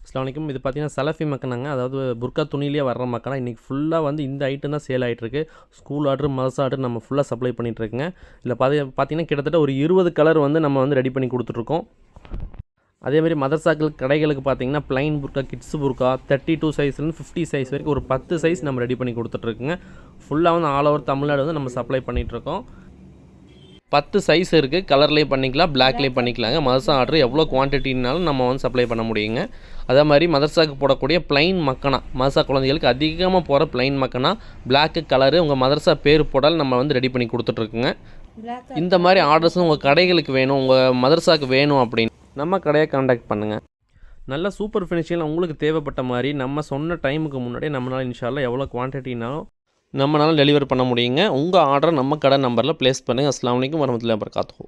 அஸ்ஸலாமு அலைக்கும். இது பார்த்தீங்கன்னா சலஃபி மக்கனாங்க. அதாவது புர்கா துணியிலேயே வர்ற மக்கனா. இன்றைக்கி ஃபுல்லாக வந்து இந்த ஐட்டம் தான் சேல் ஆகிட்டுருக்கு. ஸ்கூல் ஆர்டர், மதர்ஸ் ஆர்டர் நம்ம ஃபுல்லாக சப்ளை பண்ணிகிட்ருக்குங்க. இதில் பார்த்தீங்கன்னா கிட்டத்தட்ட ஒரு 20 கலர் வந்து நம்ம வந்து ரெடி பண்ணி கொடுத்துட்ருக்கோம். அதேமாதிரி மதர்சாக்கள் கடைகளுக்கு பார்த்தீங்கன்னா plain burqa, kids burqa 32 சைஸ்லேருந்து 50 size வரைக்கும் ஒரு 10 சைஸ் நம்ம ரெடி பண்ணி கொடுத்துட்ருக்குங்க. ஃபுல்லாக வந்து ஆல் ஓவர் தமிழ்நாடு வந்து நம்ம சப்ளை பண்ணிகிட்ருக்கோம். 10 சைஸ் இருக்குது. கலர்லேயே பண்ணிக்கலாம், பிளாக்லேயே பண்ணிக்கலாங்க. மதர்சா ஆர்டர் எவ்வளோ குவான்டிட்டினாலும் நம்ம வந்து சப்ளை பண்ண முடியுங்க. அதே மாதிரி மதர்சாவுக்கு போடக்கூடிய ப்ளைன் மக்கனா, மதர்சா குழந்தைகளுக்கு அதிகமாக போகிற ப்ளைன் மக்கனா, பிளாக்கு கலரு உங்கள் மதர்சா பேர் போடால் நம்ம வந்து ரெடி பண்ணி கொடுத்துட்ருக்குங்க. இந்த மாதிரி ஆர்டர்ஸும் உங்கள் கடைகளுக்கு வேணும், உங்கள் மதர்சாவுக்கு வேணும் அப்படின்னு நம்ம கடையை கான்டாக்ட் பண்ணுங்கள். நல்ல சூப்பர் ஃபினிஷிங்கில் உங்களுக்கு தேவைப்பட்ட மாதிரி நம்ம சொன்ன டைமுக்கு முன்னாடியே நம்மளால் இன்ஷா அல்லாஹ் எவ்வளோ குவான்டிட்டினாலும் நம்மளால் டெலிவர் பண்ண முடியுங்க. உங்கள் ஆர்டரை நம்ம கடை நம்பரில் ப்ளேஸ் பண்ணுங்கள். அஸ்ஸலாமு அலைக்கும் வரஹ்மத்துல்லாஹி வபரகாத்துஹு.